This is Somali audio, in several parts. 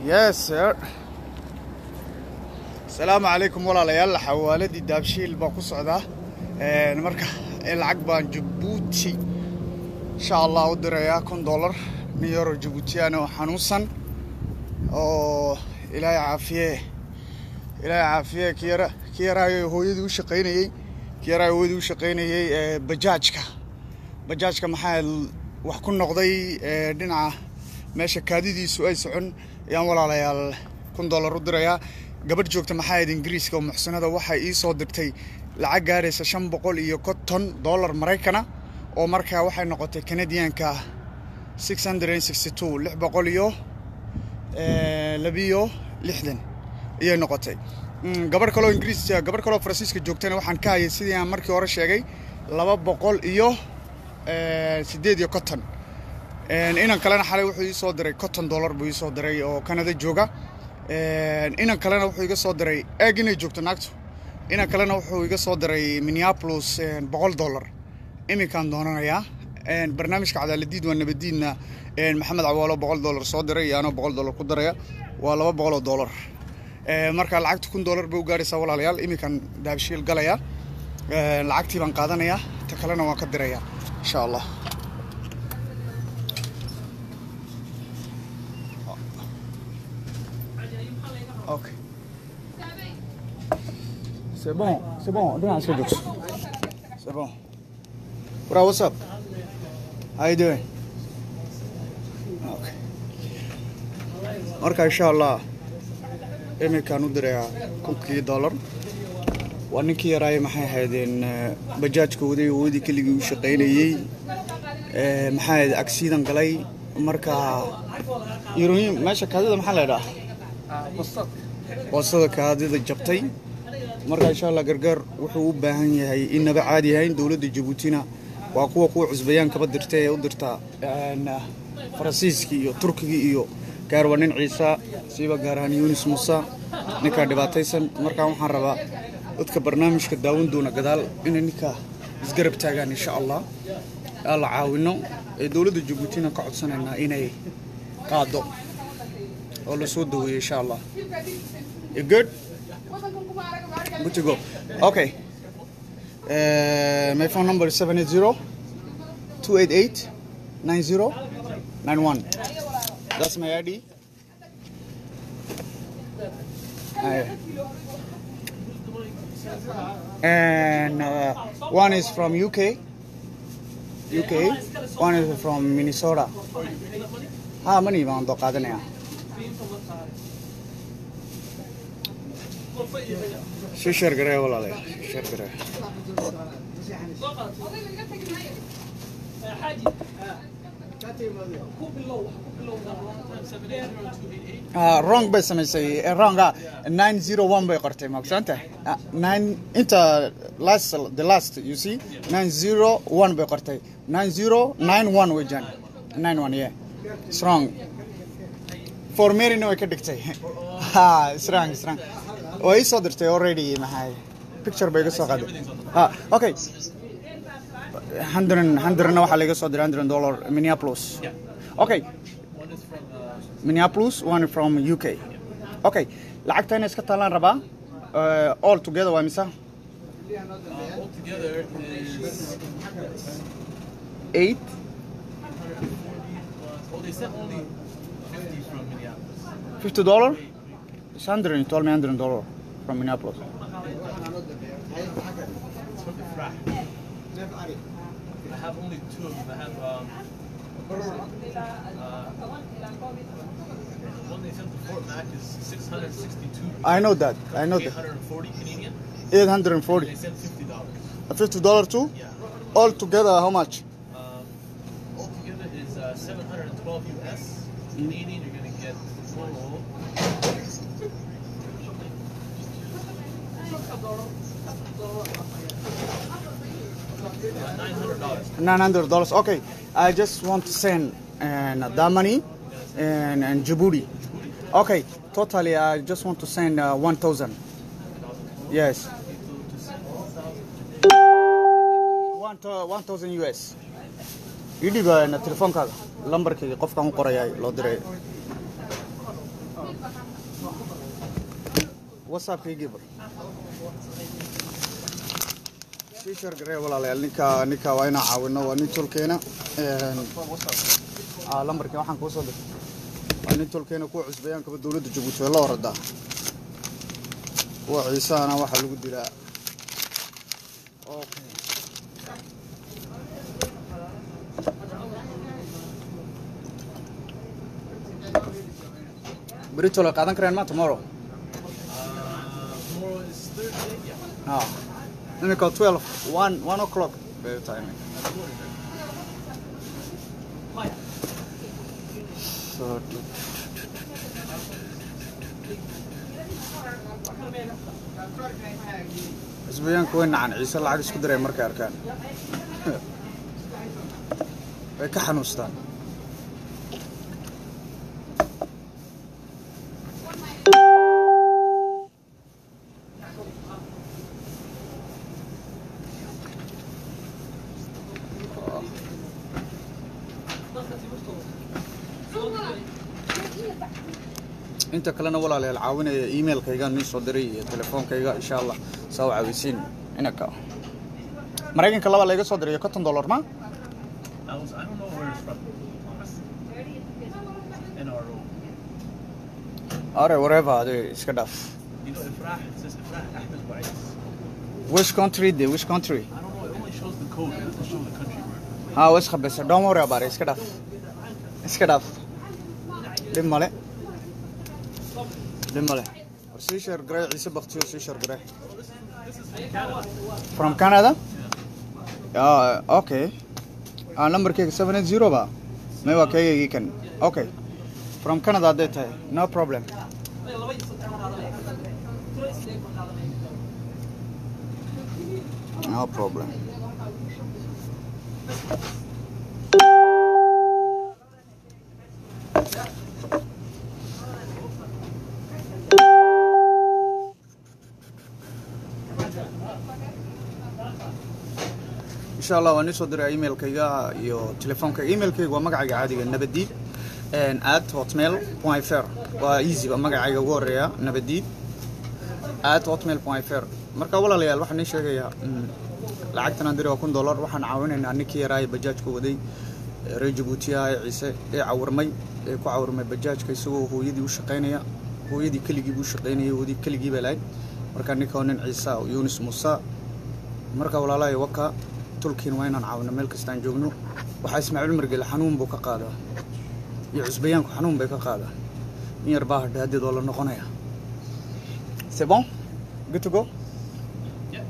Yes, sir. السلام عليكم ولا ليال حوالدي دابشيل باكو صعدا marka lacag baan Djibouti insha Allah u diraya $1 euro Djibouti oo xanuunsan oo ilaahay caafiye kiyaraayo hooyadii u shaqeynayay bajaajka maxaa wax ku noqday dhinaca meesha kaadidiisu ay socon yaan walaalayaal $1 u diraya gabadh joogta maxaa Ingiriiska oo muxsanada waxa ii soo dirtay lacag gaaraysa $550 Mareykan oo markaa waxay noqotay Canadianka 662 ayay noqotay gabadh kale oo Ingiriiska gabadh kale oo Faransiiska joogtana waxaan ka hayay sidii aan markii hore sheegay 258 inan kalena xalay wuxuu ii soo diray $1 buu ii soo diray oo Canada jooga inan kalena wuxuu iga soo diray inay joogto naagto inan kalena wuxuu iga soo diray Minneapolis $100 iminkaan doonanayaa barnaamijka cadaaladiid waa nabadiidna maxamed cawaalo $100 soo diray yaano $100 ku daraya waa $200 marka lacagta $100 bay u gaaraysaa walaalayaal iminkaan daabshiil galaya lacagtii baan qaadanaya ta kalena waan ka diraya insha Allah OK. C'est bon. Don't ask me. C'est bon. Bro, what's up? How you doing? Okay. Marka insha Allah iminkaan u diraya $100 waa ninkii yaraay maxay haydeen bajaajka wadii keligii u shaqeynayay maxay ahayd accident galay marka yirooyin meesha kaadida maxaa la yiraahdaa wasada kaadida jabtay marka insha Allah gargaar wuxuu u baahan yahay inaba caadi yahay dawladda Djibouti waa kuwa cusbayaan kaba dirtay u dirta Faransiiska iyo Turkiga iyo gaarwanin Ciisa siiba gaaraan Yunus Musa ninka dhibaataysan marka waxaan rabaa dadka barnaamijka daawan doona gadaal in ninka isgarab taagan insha Allah alla caawino dawladda Djibouti ka codsanayna inay qaado oo la soo dhaweeyo insha Allah you good to go okay my phone number is 780-288-9091 that's my ID and one is from UK one is from Minnesota how many baan do qaadanaya share garay walaalayaal share garay wrong bay samaysay wrong 901 bay qortay ma ogsaantay 9 inta the last you see 901 bay qortay 9091 wajan 91 yeah it's wrong for Mary no way ka dhigtay it's wrong way soo dirtay already maxay picture bay ka soo qaaday okay 100 waxa laga soo diray $100 Minneapolis okay one is from Minneapolis one from UK okay lacagtayna iska taalan rabaa all together waa misa all together is 8 well they said only 50 from Minneapolis $50 it's 100 you told me $100 from Minneapolis I have only two of them. I have one they sent to Fort Mac is 662. I know that. 840 Canadian. 840. They sent $50. $50 too? Yeah. All together, how much? All together is 712 US. Canadian, you're gonna get $900. Okay, I just want to send that money and Djibouti. Okay, totally I just want to send 1,000. Yes. 1,000 US. يدي بقى التليفون كذا لمبرك قف كم قرية لو دري واتساب كي جبر سيشر غري ولا نيكا وين عاونا ونيتول كينا لمبرك waxaan ku soo dhigay ونيتول كينا ku cusbayaan ka dawladda Djibouti la warada waa ciisana waxa lagu dilaa okay بريتو لا قادن كرين ما tomorrow Tomorrow is Thursday, yeah. ah let me call 12 1 o'clock better timing so isbiyaan ku weyn aan ciise lacag isku diray markay arkaan way ka xanuustaan inta kalena walaalayaal caawinaya emailkayga nin soo diray iyo telefoonkayga insha Allah soo caawisiin inaka Mareykanka laba laga soo diray $50 ma I don't know where it's from. NRO. Are wherever they iska dhaaf You know, Ifrah, it says Ifrah Ahmed Ba'is. which country which country I don't know, it only shows the code, it doesn't show the country word. wis khabasa don't worry about it iska dhaaf dhimale Seashore Grey Ciise Baktiyo Seashore Grey This is from Canada. From Canada? Yeah, okay. Number cake 780 ba. Maybe okay you can. Okay. From Canada that no problem. No problem. insha Allah waan soo diray emailkayga iyo telefoonka emailkayga waa magacayga caadiga nabadiib @hotmail.fr waa easy ba magacayga ugu horeeya nabadiib @hotmail.fr marka walaalayaal waxaan idin sheegayaa lacagtan aan diray waa $1 waxaan caawinaynaa ninkii yaraay bajaajka waday reer Djibouti ee Ciise ee cawrmay ee ku cawrmay bajaajka isagoo hooyadii u shaqeynaya hooyadii kaligii u shaqeynayay hooyadii kaligii balay marka ninka nin Ciise oo Yunus Musa marka walaalahay waka tulkiin waa inaan caawino meel kasta aan joogno waxa Ismaaciil Margele xanuun buu ka qaadaa iyo cusbayaanku xanuun bay ka qaadaa in yar baa hadii doolar noqonaya c'est bon good to go Yeah.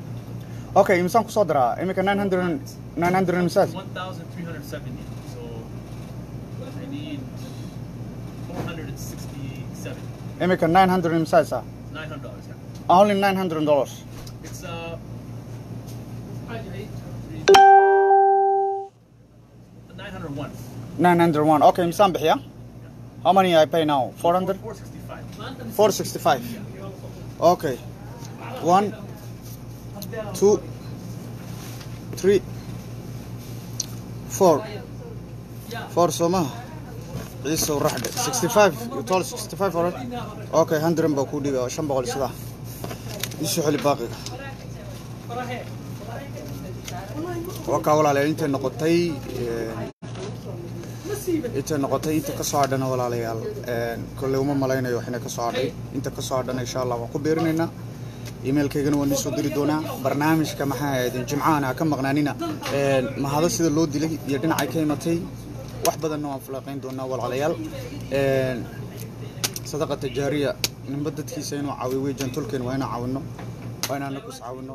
okay imsaan ku soo diraa imika 900 misal 1,370. So I need 467. imika 900 misal sa $900. Yeah. only $900 It's 901. 901 okay imsaan bixiya how many I pay now 400 465. 465 okay 1 2 3 4 soma ciise raxde 65 you told 65 already okay 100 ba ku dhiga 500 sida isu xili baaqiga waka walaalayaal intay noqotay inta ka soo hadhana walaalayaal kulli uma malaynayo waxina ka soo hadhay inta ka soo hadhana insha Allah waan ku beerinaynaa emailkaygana waan soo diri doonaa barnaamijka maxaa ahayd jimcaana ka maqnaanina ma hada sida loo dilay iyo dhinacay ka imatay wax badan waan falaqayn doonaa walaalayaal sadaqada jaariya ninba dadkiisa inuu caawiyo weejan tulkeen waa inaan caawino waa inaan ku caawino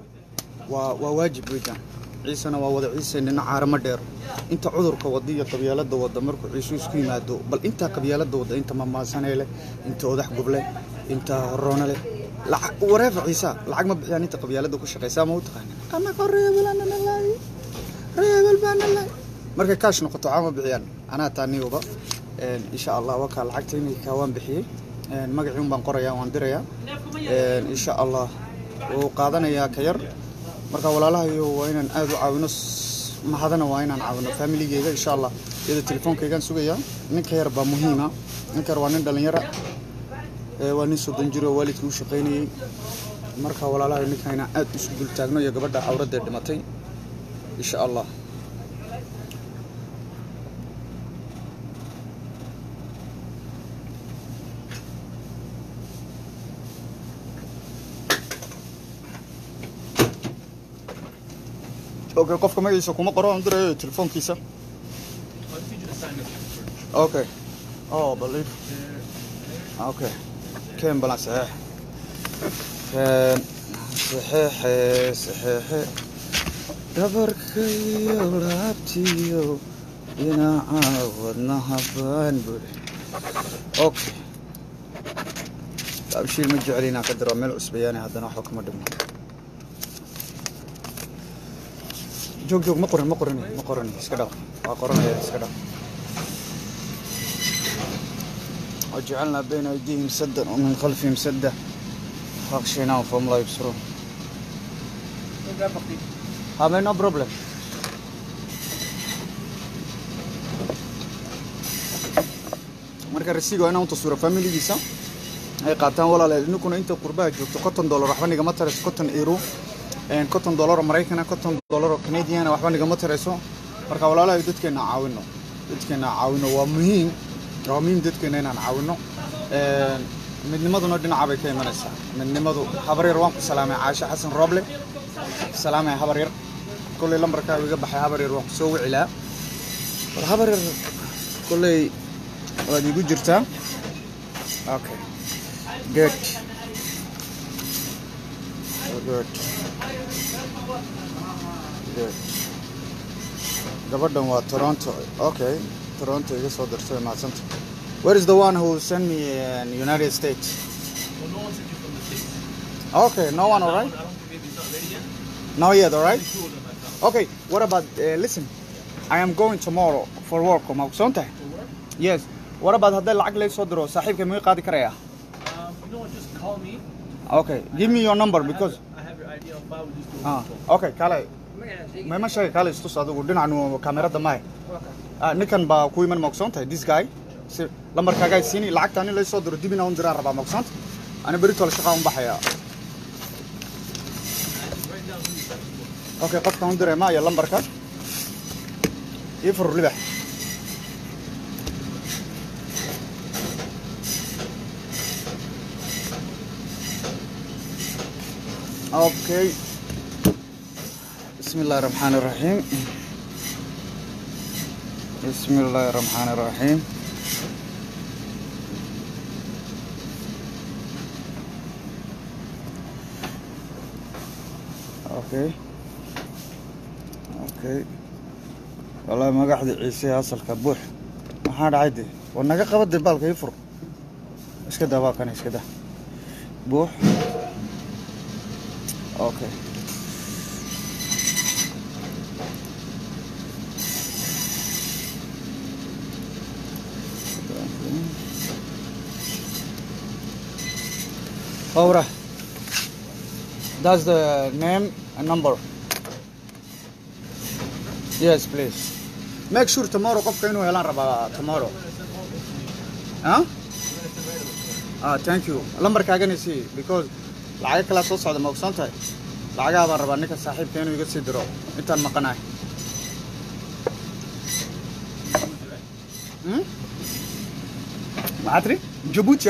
waa waajib weejan ciisana waa wada ciisanina caarama dheer inta cudurka wadiyo qabyaalada wada markuu ciisu isku yimaado bal inta qabyaalada wada inta mamaasanay inta odax goble inta horoona leh whatever ciisa lacag ma bixiyaan inta qabyaalada ku shaqeysa ma u taqaan ama qoreebalana laayi reebal baan laayi markay kaash noqoto caama bixiyaan ana taaniyoba insha Allah waka lacagtayni ka waan bixiyay magaciin baan qorayaa waan dirayaa insha Allah oo qaadanaya ka yar marka walaalahayo waa inaan aad u caawino mahadana waa inaan caawino familigeyga insha Allah iyada telefoonkaygaan sugayaa ninka yar baa muhiima ninka yar waa nin dhalinyaro waa nin 30 jir oo waalidkii u shaqeynayay marka walaalahay ninkayna aad isku dul taagno iyo gabadha awradeed dhimatay insha Allah okay qofka magaciisa kuma qoro aan diray telefoonkiisa okay oh believe okay كم بلا صحيح صحيح دبركي ولعبتيو ينا عاودنا هبان بولي اوكي ابشي المجعلينا قدر ميل عسبياني هذا حكم دم جوج ما قرني اسكدا قرني اسكدا وجعلنا بين أيديهم سدا ومن خلفهم سدا فاغشيناهم فهم لا يبصرون هذا no problem marka rasiigo inaan tusuro family-giisa ay qaataan walaalahay inuu inta qurbaha joogto $50 waxba nigama tarayso €50 $50 Mareykan $50 Canadian waxba nigama tarayso marka walaalahay dadkeena caawino waa muhiim dadkeena inaan caawino midnimaduna dhinaca bay ka imanaysaa midnimadu habar yar waan ku salaamay Caasha Xasan Roble salaamay habar yar kulli lambarka iga baxay habar yar waan ku soo wicilaa habar yar kulli waad igu jirtaa okay good gabadhan waa Toronto okay Toronto iga soo dirtay maasanta where is the one who sent me in United States Well, no one sent you from the States. okay no one all right I don't think maybe it's not ready yet. not yet all right Two of them I found. okay what about listen I am going tomorrow for work ma ogsoontahay For work? yes what about hadday lacag lay soo diro saaxiibka ma qaadi karaya You know what? Just call me. okay give me your number because I have your ID on file. We just do it. okay kale ma sheegay kale istus adigu dhinacan kamerada ma ninkan baa ku iman ma ogsoontahay this guy si lambarkaaga siini lacagtaan in la soo diro dib inaan diraan rabaa ma ogsoontahay ana berito la shaqo u baxaya okay qofka aan diray ma ya lambarka ifur libax okay بسم الله الرحمن الرحيم بسم الله الرحمن الرحيم اوكي والله ما قاعد عيسى اصل كبوح ما حد عادي ونقا قبض بالك يفر ايش كده بقى كان ايش كده بوح اوكي Aura, that's the name and number. Yes, please. Make sure tomorrow qofka inuu helaan rabaa tomorrow. Huh? Thank you. Lambarkaagana sii because lacag kala soo socda ma ogsantahay. Lacagaha baan rabaa ninka saaxiibka inuu iga sii diro intaan maqanahay. Maatri? Djibouti.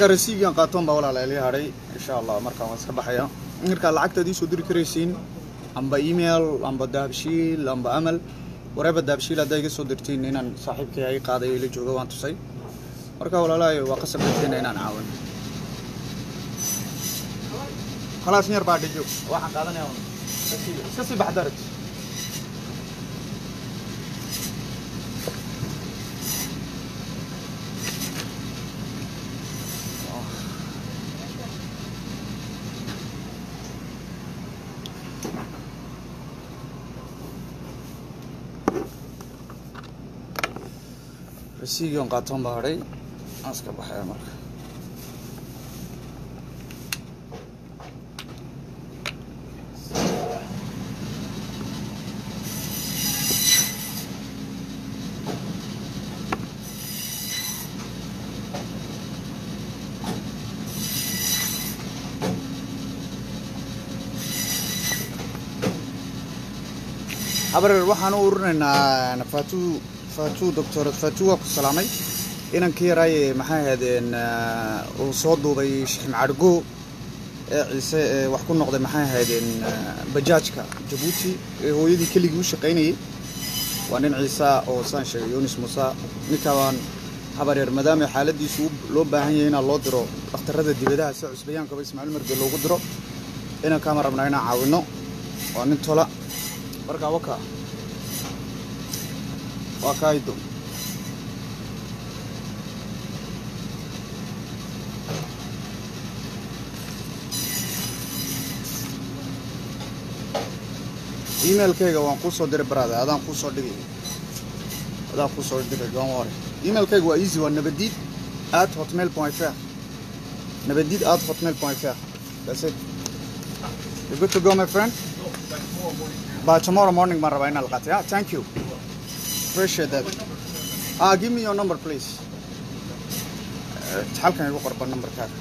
رسيجان قاتون بولا لالي هاري إن شاء الله مركا واسك بحيا مركا لعقت دي سودري كريسين أم بإيميل أم بدابشيل أم بأمل وريب الدابشيل هذا سودرتين إن صاحب كي أي قاضي اللي جوجا وانتو سي مركا ولا لا وقسم بتين إن نعاون خلاص نير بعد جو واحد قاضي نعاون كسي بحضرت رسيجان قاتون بهاري أسكب بحيا مركا habareer waxaan u ururinaynaa Fatou Dr. Fatou ku salaamay inaan ka yaray maxay ahaydeen oo soo duubay Sheikh Macargo ciise wax ku noqday maxay ahaydeen bajaajka Djibouti hooyadii kaliya u shaqeynayay waa nin ciise oo saan sheegay Yunus Musa ninkaan habareer maadaama xaaladiisu loo baahan yahay in loo diro dhakhtarada dibadaha si cusbayaanka Ismaaciil Marge loogu diro inaan ka marabnaa inaan caawino waa nin tola marka waa kaydo email-kayga waan ku soo diray brother adaan ku soo diray don't worry email-kayga waa easy waa nabadid@hotmail.fr nabadid@hotmail.fr that's it you good to go my friend by tomorrow morning maraba inaan laqato yeah thank you appreciate that give me your number please halkan igu qorba numberkaaga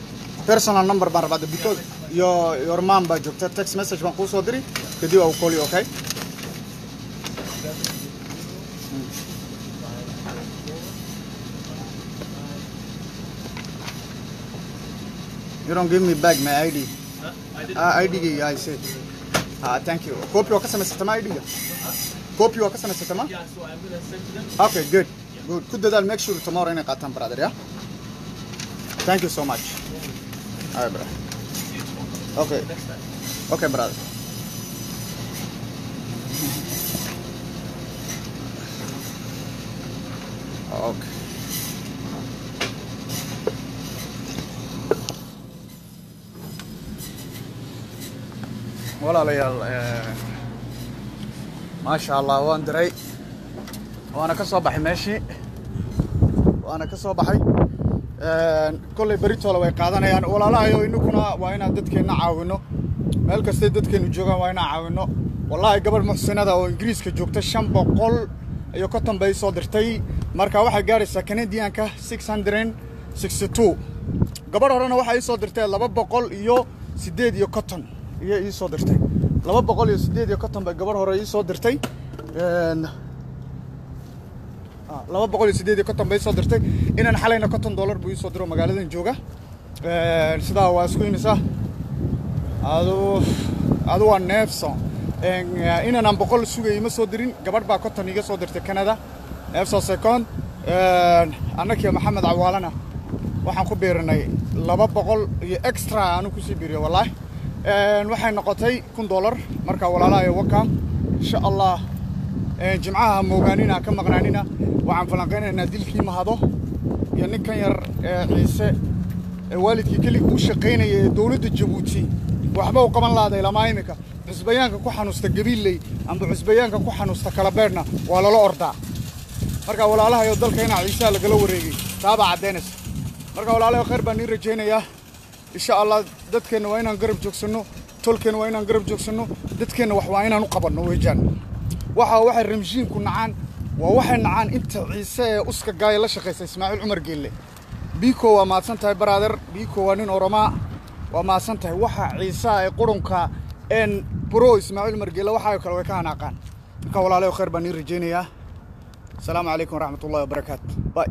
personal number baan rabaa because your mom baa joogta text message baan ku soo diray kadib I'll call you okay you don't give me back my ID ID I said thank you copy waa ka samaysatay ma ID copy waa ka samaysatay ma Yeah, so I'm gonna send to them. okay good ku dadaal make sure tomorrow inay qaataan brother yeah thank you so much all right brother okay Next time. okay brother okay walaalayaal maasha Allah waan diray waana ka soo baxay meeshii waana ka soo baxay kolley baritoole way qaadanayaan walaalahayo inaguna waa inaan dadkeena caawino meel kasta dadkeenu joogaan waa inaan caawino wallahi gabadh muxsinada oo Ingiriiska joogta 500 iyo ka tambay soo dirtay marka waxay gaaraysaa Canadianka 662 gabadh horena waxay soo dirtay 200 iyo 8 iyo cotton iyo ii soo dirtay 200 iyo 8 iyo cotton bay gabadh hore ii soo dirtay 200 iyo 8 iyo cotton bay soo dirtay inaan xalayna $10 buu ii soo diro magaaladan jooga sidaa waa isku imisa adu waa neefso inaan 100 sugay ma soo dirin gabadh baa cotton iga soo dirtay Canada neefso second annaki Maxamed Awaalana waxaan ku beeranay 200 iyo extra aanu ku sii biiriyo wallahi waxay noqotay $100 marka walaalahay waka insha Allah jimcaha moogaanina ka maqnaanina waxaan falanqeynaynaa dilkii mahado iyo ninkan yar ciise waalidkii kaliya uu shaqeynayay dawladda Djibouti waxba uu qaban laaday lama imika cusbayaanka ku xanuusta gabiilay amba cusbayaanka ku xanuusta kala beerna waa lala ordaa marka walaalahay dalkeena ciise lagala wareegay taaba cadeynaysa marka walaalahay khayr baan rajeynayaa insha Allah dadkeena waa inaan garab joogsano tolkeena waa inaan garab joogsano dadkeena wax waa inaan u qabanno weejaan waxa ramjiinku nacaan waa waxay nacaan inta ciise uska gaay la shaqeysay Ismaaciil Umar Geelle biko waa maadsan tahay brother biko waa nin Oromaa waa maadsan tahay waxa ciise ay qurunka pro Ismaaciil Umar Geelle waxa kale way ka hanaaqaan marka walaalahay khayr baan rajeynayaa السلام عليكم ورحمة الله وبركاته باي